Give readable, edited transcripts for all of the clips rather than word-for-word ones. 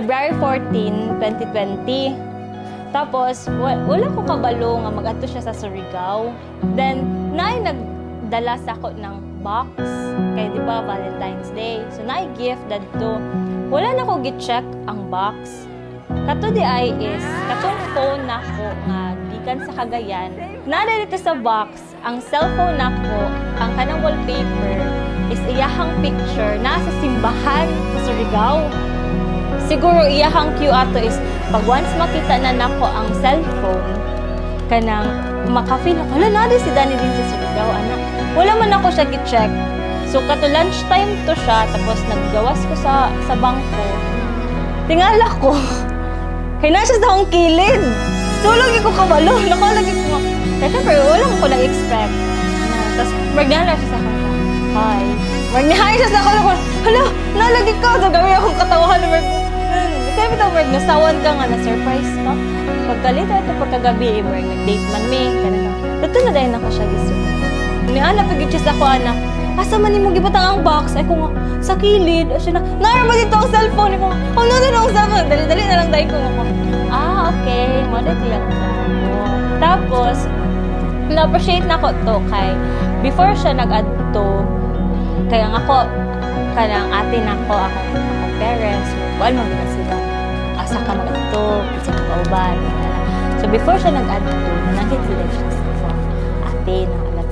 February 14, 2020. Tapos, wala ko kabalo nga mag-ato siya sa Surigao. Then, nagdala sa ako ng box. Kaya di ba, Valentine's Day. So, gift dadto. Wala na ko gi-check ang box. Kato di ay is, katong phone na ko nga gikan sa Cagayan. Dito sa box, ang cellphone na ko, ang kanang wallpaper, is iyahang picture nasa simbahan sa Surigao. Siguro iyahang cue ato is, pag once makita na nako ang cellphone, kanang makafeel ako, hala si Danny din sa Surigao, anak. Wala man ako siya gi-check. So, kato lunchtime to siya, tapos naggawas ko sa bangko. Tingala ko. Kaya na siya sa akong kilid. So, lagi ko kabalo. Nakalagi ko. Kaya syempre, wala ko na-expect. Tapos, magnala siya sa akin. Hi. Magnihay siya sa akin. Hala, nalagi ka. So, gawin akong katawahan. Kaya bitaw, nasawan ka nga, na-surprise ka. Pagkalita ito pagkagabi, nag-date man me. Ito na dahil ako siya gusto. Niana, pagkit siya sa ako, anak. Asa man mo gibatang ang box? Ay ko nga, sa kilid. Asya na, naroon ba dito ang cellphone? Ay ko nga, oh, nandun ang cellphone. Dali-dali na lang dahil ko nga. Okay. Model lang ka. Tapos, na-appreciate na ko to kay before siya nag-add to, kaya nga ako, kanang ate na ko, akong parents, wala mo ba sila? Asa ka mag-add to, isa ka kauban. So, before siya nag-add to, nanakit sila siya sa ate na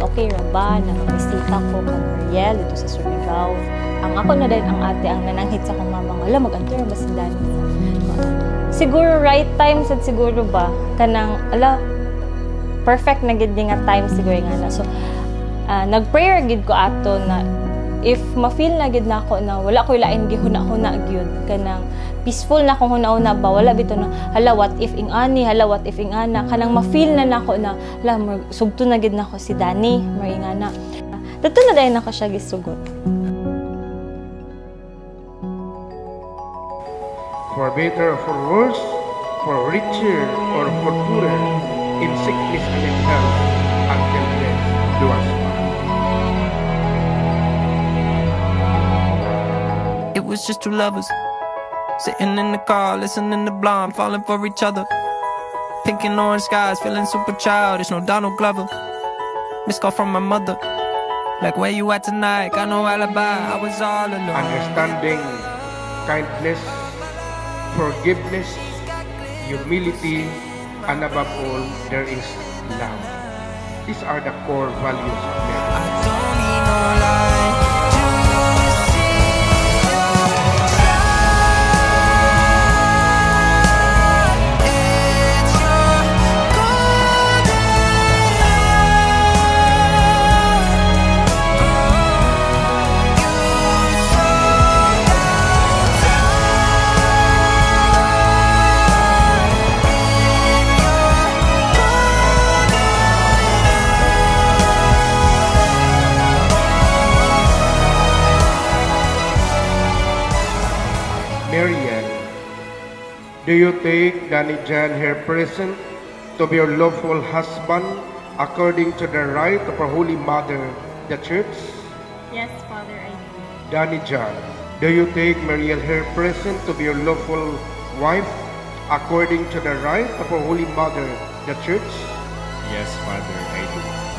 okay ra ba na bisita ko kang Mariel dito sa Surigao. Ang ako na din ang ate ang nananghit sa kong mama nga, mag-anto ra ba si Danny? Siguro right time sad siguro ba kanang perfect na gid nga time siguro nga na. So nag-prayer gid ko ato na if ma-feel na gid nako na wala ko'y lain gihuna-huna gyud kanang peaceful na kung huna-una ba wala bito na what if ing ani what if ing ana kanang ma-feel na nako na sugto na gid nako si Danny maringana dato na dayon nako siya gisugot. For better or for worse, for richer or for poorer, in sickness and in health, until death do us part. It was just two lovers sitting in the car, listening to Blonde, falling for each other. Pink and orange skies, feeling super childish. No Donald Glover. Missed call from my mother, like where you at tonight? Got no alibi. I was all alone. Understanding, kindness, forgiveness, humility, and above all, there is love. These are the core values of marriage. I don't need no lie. Mariel, do you take Danny John here present to be your lawful husband according to the right of our Holy Mother, the Church? Yes, Father, I do. Danny John, do you take Mariel here present to be your lawful wife according to the right of our Holy Mother, the Church? Yes, Father, I do.